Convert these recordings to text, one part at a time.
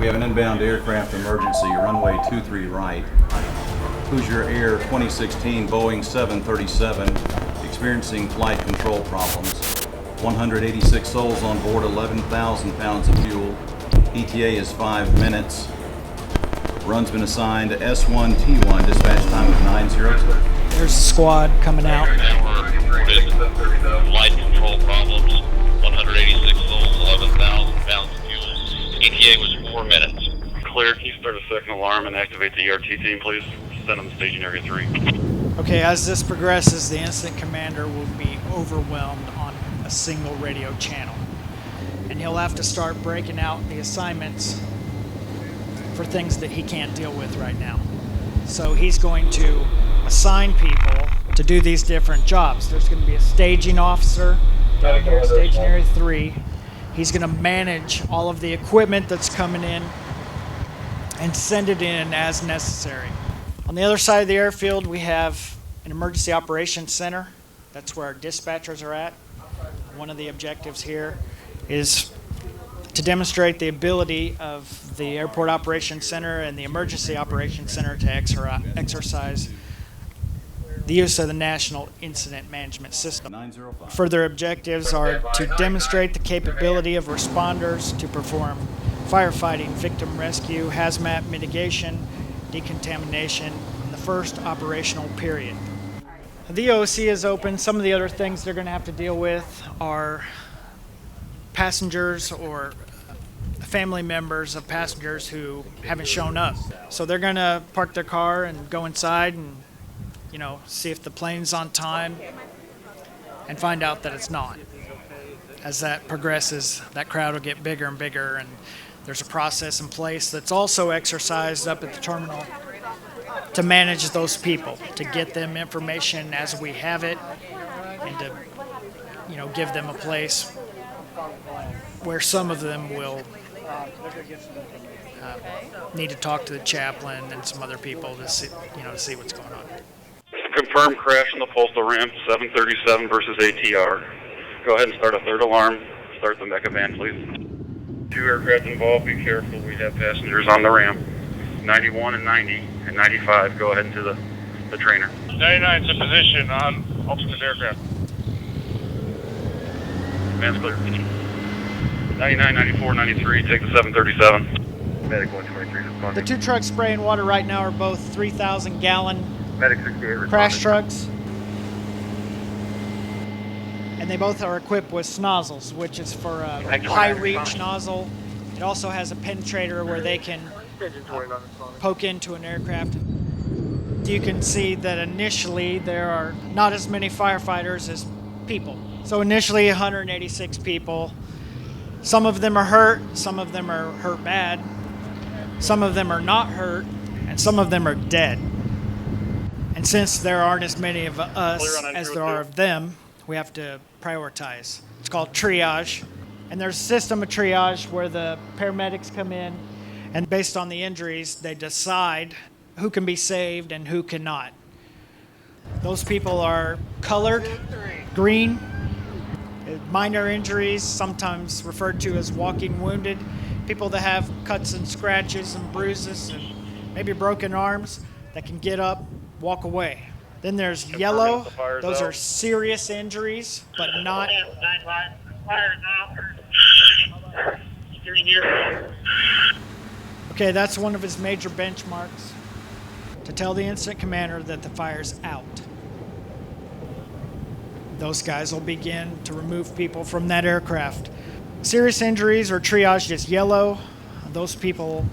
We have an inbound aircraft emergency, runway 23 right. Hoosier Air 2016 Boeing 737 experiencing flight control problems. 186 souls on board, 11,000 pounds of fuel. ETA is 5 minutes. Run's been assigned to S1T1, dispatch time of 9:02. There's a squad coming out. Flight control problems, 186 souls, 11,000 pounds of fuel. ETA was 4 minutes. Clear, can you start a second alarm and activate the ERT team, please? Send them to staging area 3. Okay, as this progresses, the incident commander will be overwhelmed on a single radio channel. And he'll have to start breaking out the assignments for things that he can't deal with right now. So he's going to assign people to do these different jobs. There's going to be a staging officer down here at staging area 3. He's going to manage all of the equipment that's coming in and send it in as necessary. On the other side of the airfield, we have an emergency operations center. That's where our dispatchers are at. One of the objectives here is to demonstrate the ability of the Airport Operations Center and the Emergency Operations Center to exercise the use of the National Incident Management System. 905. Further objectives are to demonstrate the capability of responders to perform firefighting, victim rescue, hazmat mitigation, decontamination in the first operational period. The OC is open. Some of the other things they're going to have to deal with are passengers or family members of passengers who haven't shown up. So they're going to park their car and go inside and see if the plane's on time and find out that it's not. As that progresses, that crowd will get bigger and bigger, and there's a process in place that's also exercised up at the terminal to manage those people, to get them information as we have it, and to give them a place where some of them will need to talk to the chaplain and some other people to see what's going on. Confirmed crash on the postal ramp, 737 versus ATR. Go ahead and start a third alarm. Start the mecha van, please. 2 aircraft involved, be careful. We have passengers on the ramp. 91 and 90 and 95, go ahead into the trainer. 99's in position on alternate aircraft. Van's clear. 99, 94, 93, take the 737. Medic 123 responding. The 2 trucks spraying water right now are both 3,000 gallon Medic 68 responding. crash trucks. And they both are equipped with snozzles, which is for a high reach nozzle. It also has a penetrator where they can poke into an aircraft. You can see that initially there are not as many firefighters as people. So initially 186 people. Some of them are hurt, some of them are hurt bad, some of them are not hurt, and some of them are dead. And since there aren't as many of us as there are of them, we have to prioritize. It's called triage. And there's a system of triage where the paramedics come in, and based on the injuries, they decide who can be saved and who cannot. Those people are colored green, minor injuries, sometimes referred to as walking wounded, people that have cuts and scratches and bruises and maybe broken arms that can get up, walk away. Then there's yellow. Those are serious injuries, but not. Okay, that's one of his major benchmarks, to tell the incident commander that the fire's out. Those guys will begin to remove people from that aircraft. Serious injuries are triaged as yellow. Those people,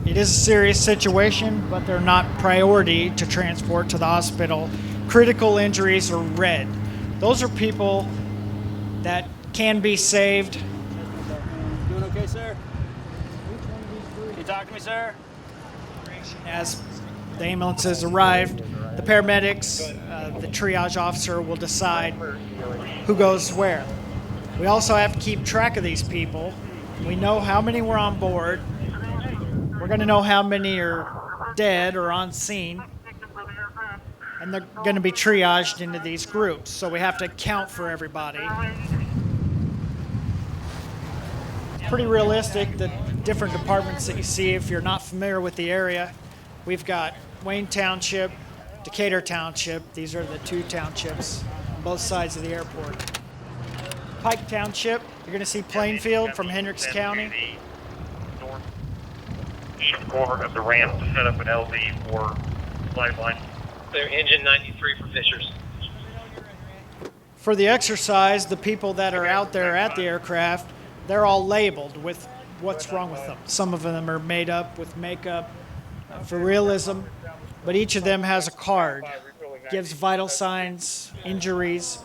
it is a serious situation, but they're not priority to transport to the hospital. Critical injuries are red. Those are people that can be saved. Doing okay, sir? Can you talk to me, sir? As the ambulances arrived, the paramedics, the triage officer will decide who goes where. We also have to keep track of these people. We know how many were on board. We're going to know how many are dead or on scene. And they're going to be triaged into these groups. So we have to account for everybody. pretty realistic, the different departments that you see if you're not familiar with the area. We've got Wayne Township, Decatur Township. These are the two townships on both sides of the airport. Pike Township, you're going to see Plainfield from Hendricks County. Northeast corner of the ramp to set up an LZ for lifeline. They're engine 93 for Fishers. For the exercise, the people that are out there at the aircraft, they're all labeled with what's wrong with them. Some of them are made up with makeup for realism, but each of them has a card, gives vital signs, injuries,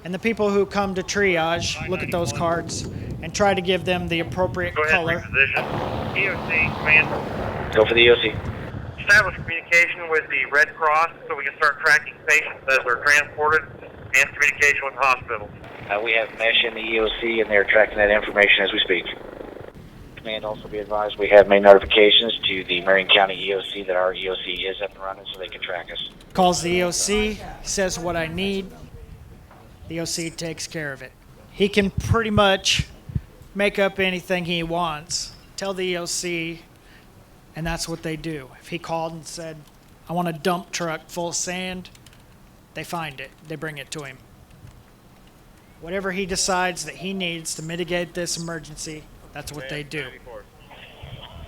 and the people who come to triage look at those cards and try to give them the appropriate color. EOC, command. Go for the EOC. Establish communication with the Red Cross so we can start tracking patients as they're transported and communication with the hospitals. We have mesh in the EOC, and they're tracking that information as we speak. Command, also be advised we have made notifications to the Marion County EOC that our EOC is up and running so they can track us. Calls the EOC, says what I need. The EOC takes care of it. He can pretty much make up anything he wants, tell the EOC, and that's what they do. If he called and said, I want a dump truck full of sand, they find it. They bring it to him. Whatever he decides that he needs to mitigate this emergency, that's what they do.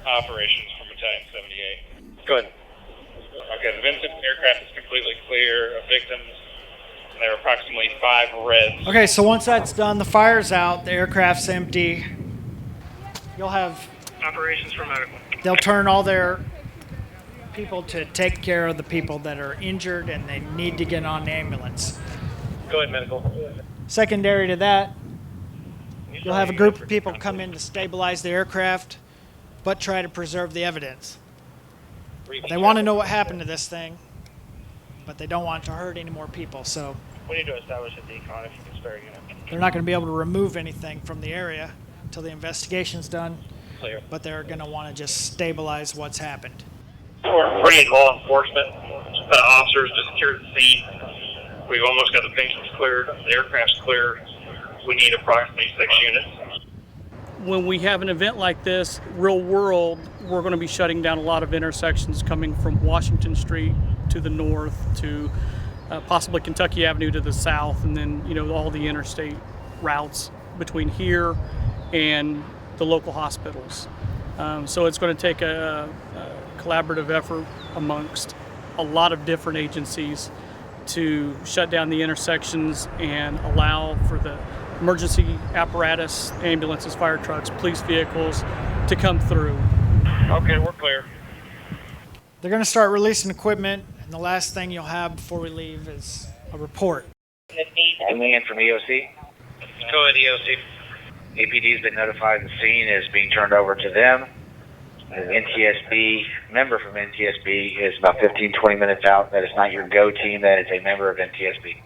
Operations from Battalion 78. Go ahead. Okay, the Vincent aircraft is completely clear of victims. There are approximately 5 reds. Okay, so once that's done, the fire's out, the aircraft's empty. You'll have, Operations for medical. they'll turn all their people to take care of the people that are injured and they need to get on an ambulance. Go ahead, medical. Secondary to that, you'll have a group of people come in to stabilize the aircraft, but try to preserve the evidence. They want to know what happened to this thing, but they don't want to hurt any more people, so We need to establish a decon if you can spare a unit. they're not going to be able to remove anything from the area until the investigation's done, Clear. but they're going to want to just stabilize what's happened. We need law enforcement officers to secure the scene. We've almost got the patients cleared, the aircraft's clear. We need approximately 6 units. When we have an event like this, real world, we're going to be shutting down a lot of intersections coming from Washington Street to the north to possibly Kentucky Avenue to the south, and then all the interstate routes between here and the local hospitals. So it's going to take a collaborative effort amongst a lot of different agencies to shut down the intersections and allow for the emergency apparatus, ambulances, fire trucks, police vehicles to come through. Okay, we're clear. They're going to start releasing equipment, and the last thing you'll have before we leave is a report. Coming in from EOC. Go ahead, EOC. APD has been notified the scene is being turned over to them. An NTSB member from NTSB is about 15-20 minutes out. That is not your GO team. That is a member of NTSB.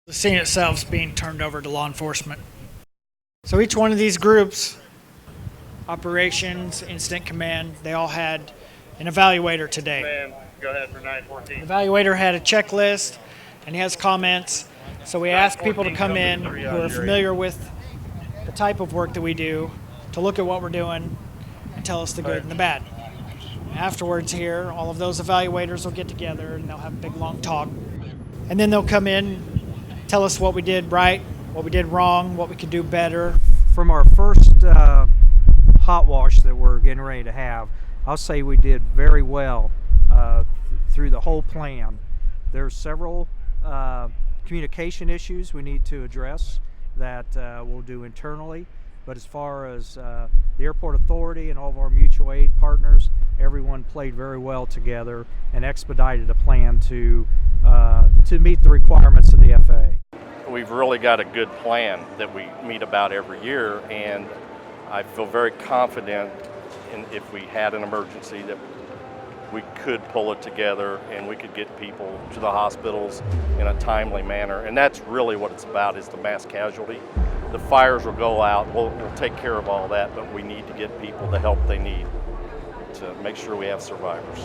The scene itself is being turned over to law enforcement. So each one of these groups, operations, incident command, they all had an evaluator today. Man, go ahead for 914. The evaluator had a checklist and he has comments. So we asked people to come in who are familiar with the type of work that we do to look at what we're doing and tell us the good and the bad. Afterwards here, all of those evaluators will get together and they'll have a big long talk. And then they'll come in, tell us what we did right, what we did wrong, what we could do better. From our first hot wash that we're getting ready to have, I'll say we did very well through the whole plan. There's several communication issues we need to address that we'll do internally, but as far as the Airport Authority and all of our mutual aid partners, everyone played very well together and expedited a plan to meet the requirements of the FAA. We've really got a good plan that we meet about every year, and I feel very confident in if we had an emergency that we could pull it together and we could get people to the hospitals in a timely manner. And that's really what it's about, is the mass casualty. The fires will go out, we'll take care of all that, but we need to get people the help they need to make sure we have survivors.